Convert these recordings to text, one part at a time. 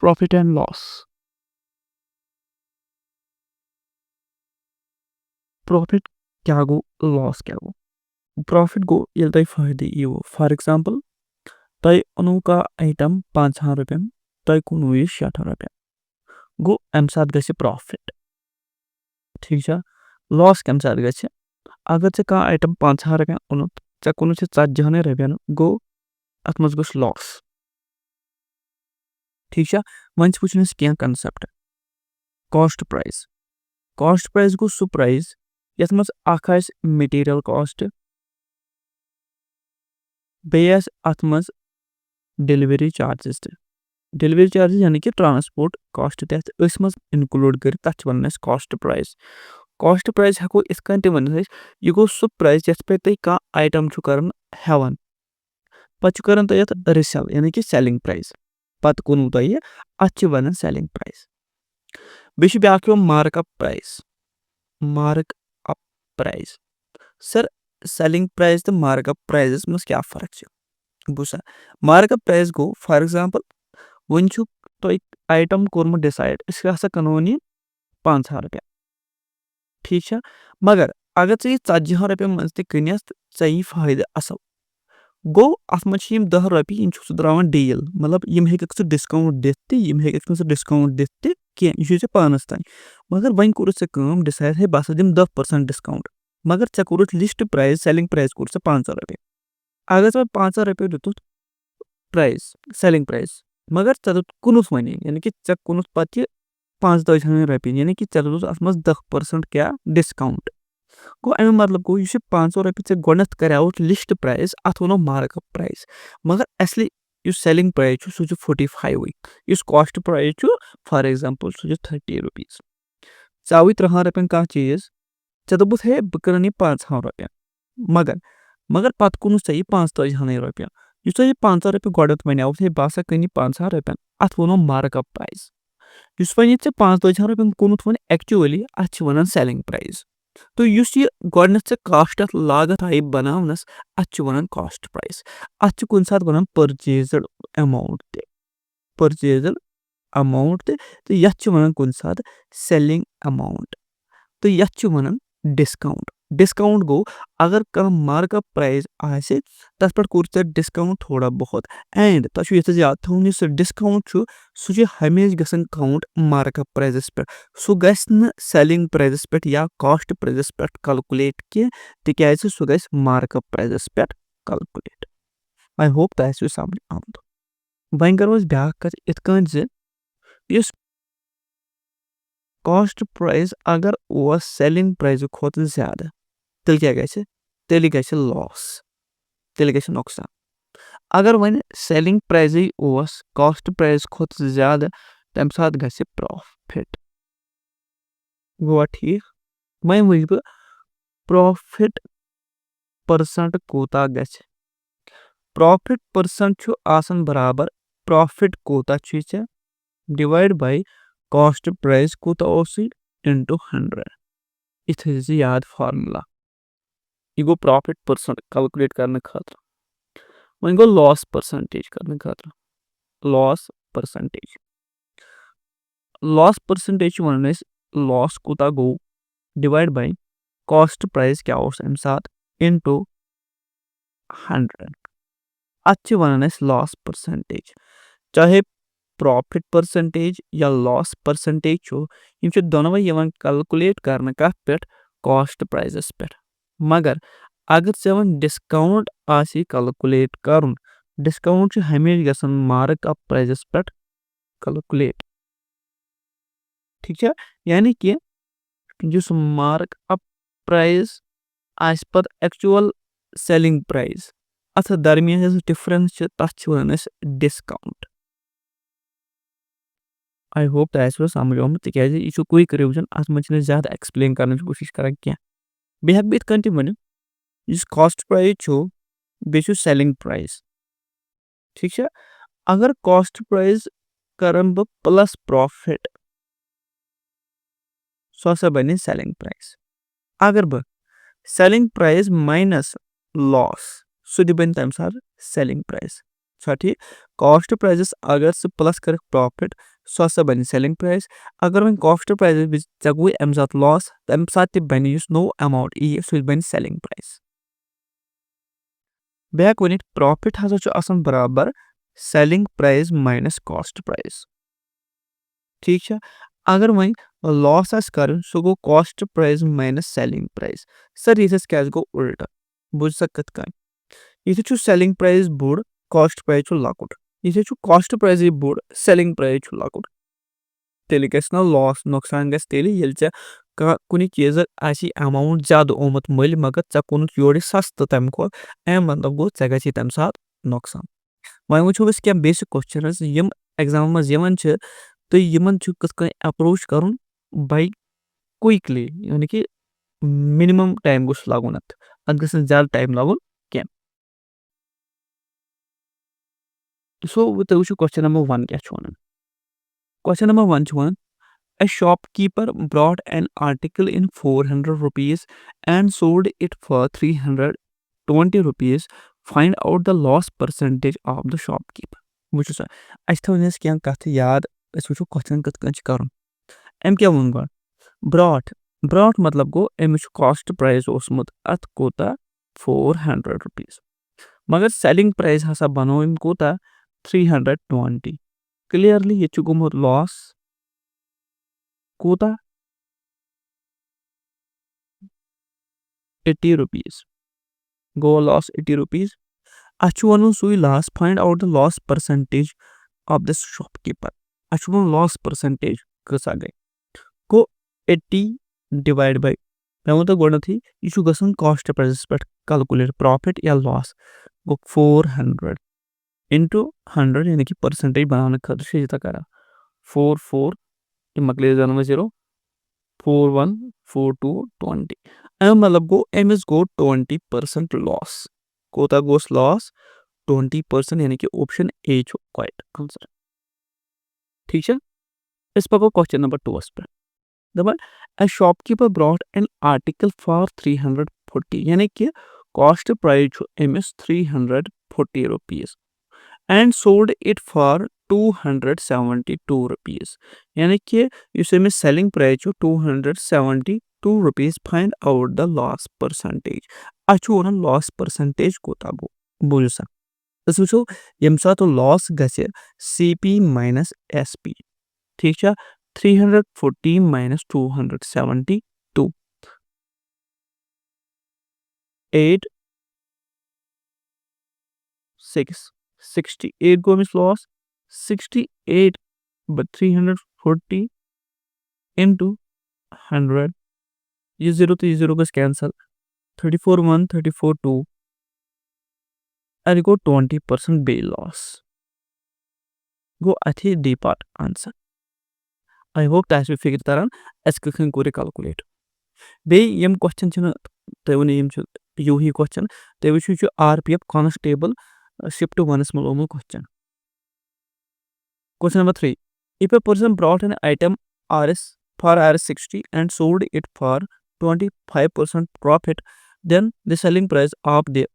Profit and loss. Profit क्या गो, loss क्या गो? Profit go ये तय फायदे यो। फॉर एग्जांपल तय अनु का आइटम 5,000 रुपयन तय कुनु ये 60 रुपया गो अम साथ गसे प्रॉफिट। ठीक है। लॉस कम साथ गसे अगर से का आइटम 5,000 रुपया अनु चा कुनु से 40 रुपया गो अतमस गस लॉस। ठीक है। वंस पुछनस क्या कंसेप्ट कॉस्ट प्राइस गो सु प्राइस यस मस आखास मटेरियल कॉस्ट बेयस अतमस डिलीवरी चार्जेस डिलीवरी चार्जेस यानी कि ट्रांसपोर्ट कॉस्ट तहत मस इंक्लूड कर तथ वन कॉस्ट प्राइस हको इस कन वन यह गो सु प्राइस यस पे तय का आइटम छु करन हेवन पत करन तय रिसेल यानी कि सेलिंग प्राइस पत कुनु तय अच वन सेलिंग प्राइस बेश ब्याक markup price sir selling price तो मार्कअप प्राइस मस क्या फर्क बुसा मार्कअप प्राइस गो फॉर एग्जांपल वन छु तो आइटम कोर्म डिसाइड इस हसा कनोनी 5,000 रुपया। ठीक है। मगर अगर ये 40 रुपया मज तनिस चे फायदे असल गो अत मज 10 रुपये इन द्रावान डील मतलब यम हेक सु डिस्काउंट दित यम हेक सु डिस्काउंट दित कह यह पानस तान मगर वन कोर कम डिसाइड है बस दिम 10% डिस्काउंट मगर चे core list price selling price core 5,000 रुपये अगर चे 5,000 रुपये दित प्राइस सेलिंग प्राइस मगर चे दुत कुनुस वन यानी कि चे कुनुस पत 5,000 रुपये यानी कि चे दुत अत मज 10% क्या डिस्काउंट गो अमे मतलब गो यह 500 रुपये चे गोनथ कर लिस्ट प्राइस अत वनो मार्कअप प्राइस मगर असली सेलिंग प्राइस सु 45 इस कॉस्ट प्राइस फॉर एग्जांपल सु 30 रुपीज चाव 3 रुपये कह चीज चे दोपुत हे बह कर 5,000 रुपया मगर मगर पत कुनुस चे 5,000 रुपया इस 500 रुपये गोडत वन हे बह सा कनी 5,000 रुपया अत वनो मार्कअप प्राइस इस वन 5,000 रुपये कुनुत वन एक्चुअली अत वन सेलिंग प्राइस तो इस गोडनथ कास्ट अत लागत आई बनावनस अत वन कॉस्ट प्राइस अत कुन सात वन परचेज्ड अमाउंट तो यथ वन कुन सात सेलिंग अमाउंट तो यथ वन डिस्काउंट गो अगर कह मार्कअप प्राइस आसे तथ पे कोर डिस्काउंट थोड़ा बहुत एंड तह याद थोन डिस्काउंट सह हमेशा गसन काउंट मार्कअप प्राइस पे सह गि सेलिंग प्राइस पे या कॉस्ट प्राइस पे कैलकुलेट कह तिक सह गि मार्कअप प्राइस पे कैलकुलेट। आई होप तह समझ आमत वन करो ब्या कत इत कॉस्ट प्राइस अगर सेलिंग प्राइस खुद ज्यादा तेल क्या गि तेल गि लॉस तेल गि नुकसान अगर one selling price cost price खुद ज्यादा तम सात गि प्रॉफिट गो ठीक वन वुच बह प्रॉफिट परसेंट कोता गि प्रॉफिट परसेंट आसन बराबर प्रॉफिट कोता डिवाइड बाय कॉस्ट प्राइस कोता इंटू 100 इत याद फार्मूला यह गो प्रॉफिट परसेंट कैलकुलेट करने खातर वन गो लॉस परसेंटेज करने खातर लॉस परसेंटेज वन लॉस कोता गो डिवाइड बाय कॉस्ट प्राइस क्या अम सात इंटू 100 अत वन लॉस परसेंटेज चाहे प्रॉफिट परसेंटेज या लॉस परसेंटेज दोनों कैलकुलेट करने कथ पे कॉस्ट प्राइस पे मगर अगर वन डिस्काउंट आसी कैलकुलेट कर डिस्काउंट हमेशा गसन मार्कअप प्राइस पे कैलकुलेट। ठीक है। यानी कि जिस मार्कअप प्राइस आस पर एक्चुअल सेलिंग प्राइस अथ दरमियान डिफरेंस तथ वन डिस्काउंट। आई होप तह समझ आमुत तिक यह क्विक रिविजन अत मज ज्यादा एक्सप्लेन करने कोशिश कर क्या बे हेक इत कन वन कॉस्ट प्राइस बे सेलिंग प्राइस। ठीक है। अगर कॉस्ट प्राइस कर बह प्लस प्रॉफिट सह बन सेलिंग प्राइस अगर बह सेलिंग प्राइस माइनस लॉस सह बन तम सात सेलिंग प्राइस ठीक कॉस्ट प्राइजेस अगर से प्लस कर प्रॉफिट सो हसा बन सेलिंग प्राइस अगर वन कॉस्ट प्राइजेस जगह अम साथ लॉस तम साथ बन नो अमाउंट यी सो बन सेलिंग प्राइस बैक वन प्रॉफिट हसा छु आसान बराबर selling price minus cost price ठीक है अगर वहीं लॉस आस कर सो गो cost price minus selling price sir ये क्या गो उल्टा बुझ सकत का ये सेलिंग प्राइस बोर्ड कॉस्ट प्राइस लकुट ये कॉस्ट प्राइस बोर्ड सेलिंग प्राइस लकुट तेल गो लॉस नुकसान गल कुछ चीज अमाउंट ज्यादा ओमुत मल मगर ऐ कुन योर सस्त तम खुद अम मतलब गो ऐ गी तम साथ नुकसान वह वो क्या बेसिक क्वेश्चन यम एग्जाम मज तो यमन कथ अप्रोच कर बाय क्विकली यानी कि मिनिमम टाइम गोस लागुन अत ज्यादा टाइम लागुन क्या सो तो वो क्वेश्चन नंबर 1 क्या question number 1 one a shopkeeper brought an article in 400 rupees and sold it for 320 rupees find out the loss percentage of the shopkeeper वो अच्छा थोन क्या कथ याद वो क्वेश्चन कथ कर अम क्या वो गो ब्रॉट मतलब गो अमिच कॉस्ट प्राइस ओसमुत अत कोता 400 रुपीस मगर सेलिंग प्राइस हसा बनो कोता 320 क्लियरली ये गुमुत लॉस कोता 80 rupees go loss 80 rupees अछु वन सुई loss find out the loss percentage of the shopkeeper अछु वन लॉस परसेंटेज कसा गई को 80 डिवाइड बाय मैं वो तो गोडथी यू गसन कॉस्ट प्राइस पर कैलकुलेट प्रॉफिट या लॉस गो 400 into 100 यानी कि परसेंटेज बनाने खातिर से जितना करा 4 मकले जन्म 0 4 1 4 2 20 एम मतलब गो एम इज गो 20% लॉस कोता गोस लॉस 20% यानी कि ऑप्शन ए छो करेक्ट आंसर ठीक है इस पर क्वेश्चन नंबर 2 पर दबन a shopkeeper brought an article for 340 यानी कि कॉस्ट प्राइस छो एम is 340 rupees and sold it for 272 rupees यानी कि इसमें selling price 272 rupees find out the loss percentage अच्छो लॉस परसेंटेज कोता गो बुझ सा वो यम साथ लॉस गसे CP माइनस SP ठीक है 340 minus 272 8 6 68 go miss loss 68 but 340 into 100 ये 0 तो ये 0 का cancel 34 1 34 2 and go 20% bay loss go athi D part answer I hope that we figure that out as can go calculate be yem question chuna te one yem you he question they wish you RPF constable shift to one small question question number 3 if a person brought an item RS for RS60 and sold it for 25% profit then the selling price of the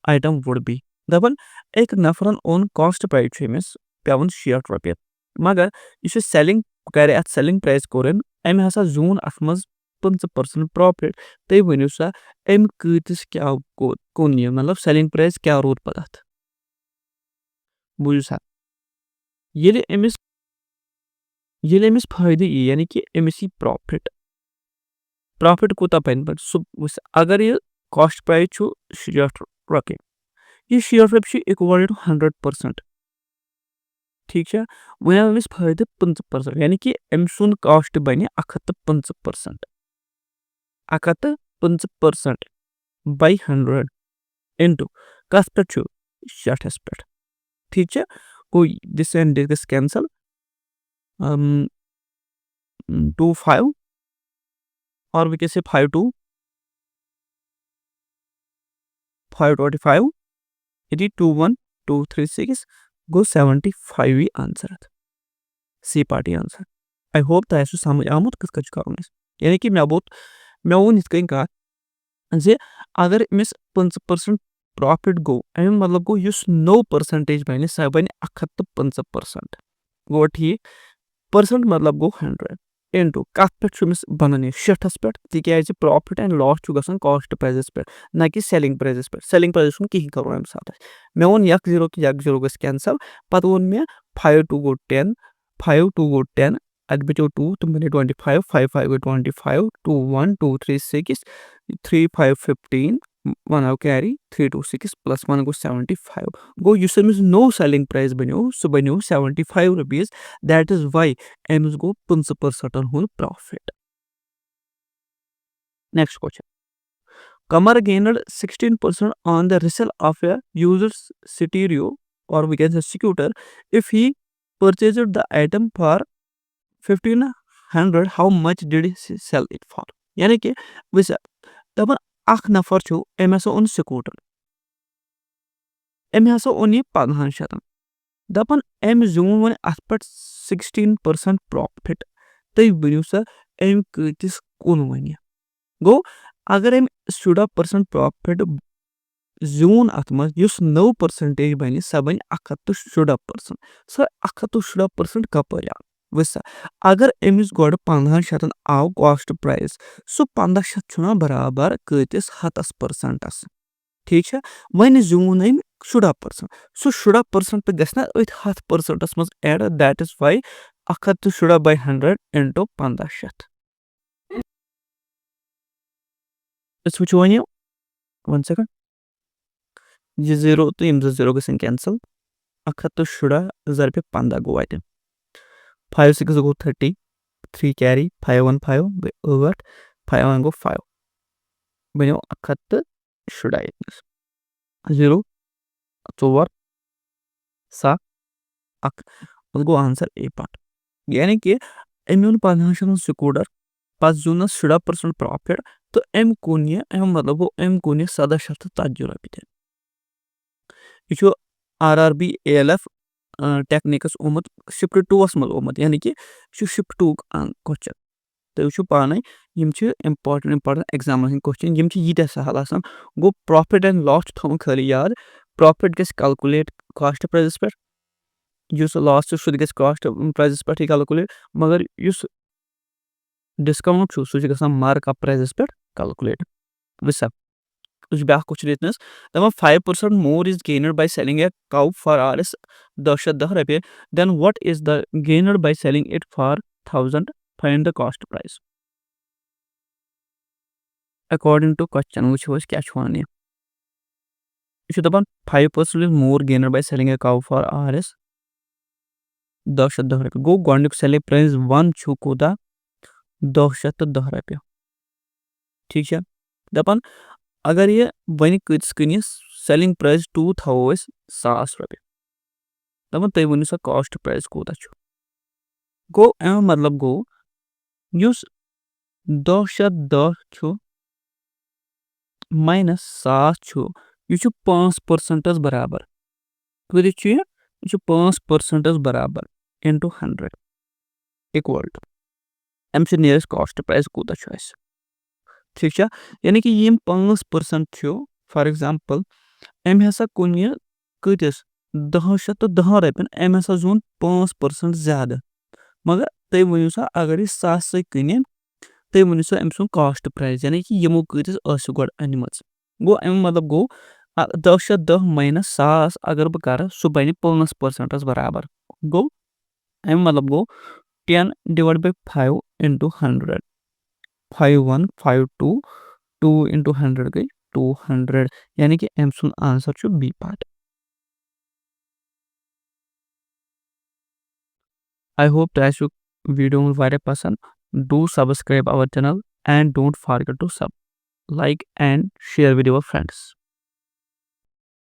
item would be दबन एक नफरन ओन cost price फेमस पेवन शेयर रुपये मगर यह सेलिंग करे अत सेलिंग प्राइस कोरन अम हसा जून अत मज 50% प्रॉफिट तई वनु सा अम कतिस क्या कोन ये मतलब सेलिंग प्राइस क्या रोद पदार्थ बुझ सा ये अमिस फायदे यानी कि अमिस प्रॉफिट प्रॉफिट कोता पेन पर अगर ये कॉस्ट प्राइस छु शेयर रखे ये शेयर रप इक्वल टू 100% ठीक है वह अमिस फायदे 50% यानी कि अम सुन कॉस्ट बने 150% 150% by 100 into कस पे छु शठस पे ठीक है कोई दिस एंड दिस कैंसल 2 5 और we can say 5 2 5 25 2 1 2 3 6 go 75 ही आंसर सी पार्टी आंसर आई होप ता ऐसे समझ आमुत कस कच करूंगा यानी कि मैं वो नित कहीं का जे अगर मिस 50% प्रॉफिट गो अमें मतलब गो युस नो परसेंटेज बने सह बन 150%। गो ठीक परसेंट मतलब गो 100 इनटू कत पे बनन यह 60 पे तिक प्रॉफिट एंड लॉस गसान कॉस्ट प्राइजेस पे ना कि सेलिंग प्राइजेस पे। सेलिंग प्राइजेस कहीं करो अमे साथ मे वो यक जीरो कि यक जीरो कैंसल पे वो मे 5 2 गो 10 5 2 गो 10 अत बचो 2 तुम बने 25 5 5 गो 25 2 1 2 3 6 3 5 15 1 आव कैरी 3 2 6 प्लस 1 गो 75 गो use Amish no selling price बनो सह बनो 75 rupees that is Y Amish गो 50% हुन profit. Next question Kamar gained 16% on the resale of a user's stereo or we can say scooter if he purchased the item for 1500 how much did he sell it for यानी कि वैसे दपन अख नफर छु M हसा own scooter M हसा own ये 1500 दपन M जून one अथ पे 16% प्रॉफिट तय बनो सा एम कतिस कुन वन गो अगर एम 16% प्रॉफिट जून अत मज युस 9 परसेंटेज बन सह बन 116% सह 116% कपर आव वैसा अगर अमिस गोड 1500 आव कॉस्ट प्राइस सह 1500 छुना बराबर कतिस 100% ठीक है वन जून अम 16% सह 16% पे गना 100% मज एड दैट इज वाई 116 by 100 into 1500 वो वन वन सेकंड ये जीरो तो यम जीरो गसन कैंसल 116 zarpe 15 गो अत 5 6 गो 30 3 कैरी 5 1 5 8 5 1 गो 5 बनो 116 जीरो 4 7 अक गो आंसर ए पार्ट यानी कि अम्यून 1500 स्कूटर 5 जून 16% प्रॉफिट तो एम कोनिया एम मतलब वो एम कोनिया 740 रपी यह RRB ALF टेक्निकस ओमुत शिफ्ट 2 मल ओमुत यानी कि शिफ्ट 2 क्वेश्चन तो वो पाने इंपॉर्टेंट एग्जाम क्वेश्चन यम यीत सहल आसान गो प्रॉफिट एंड लॉस थोन खाली याद प्रॉफिट गस कैलकुलेट कॉस्ट प्राइस पे जुस लॉस सह गस कॉस्ट प्राइस पे कैलकुलेट मगर युस डिस्काउंट सह गसान मार्कअप प्राइस पे कैलकुलेट वैसा back question इतनस दपन 5% more is gained by selling a cow for Rs 10 रुपये then what is the gained by selling it for 1000 find the cost price according to question which was क्या one यह दपन 5% is more gained by selling a cow for Rs 10 रुपये गो गोनिक selling price 1 छु कोदा 10 रुपये ठीक है दपन अगर ये वन कस कन सेलिंग प्राइस 2 थो 1000 रुपये दपन तुम वो सा कॉस्ट प्राइस कूत गो अमें मतलब गो युस 10 छु माइनस 7 छु यह 5% बराबर कत यह 5% बराबर into 100 इक्वल टू अम नियरेस्ट कॉस्ट प्राइस कूत ठीक है यानी कि यम 5% फॉर एग्जांपल अम हसा कुन यह कतिस 10 रुपये अम हसा जोन 5% ज्यादा मगर तुम वो सा अगर यह 7 से कन तुम वो सा अम सुन कॉस्ट प्राइस यानी कि यमो कतिस गो अनम गो अम मतलब गो 10 माइनस 7 अगर बह कर सह बन 5% बराबर गो अम मतलब गो 10 divided by 5 into 100 5 1 5 2 2 into 100 गई 200 यानी कि एम सुन आंसर छु B part. I hope that you video very पसंद do subscribe our channel and don't forget to like and share with your friends.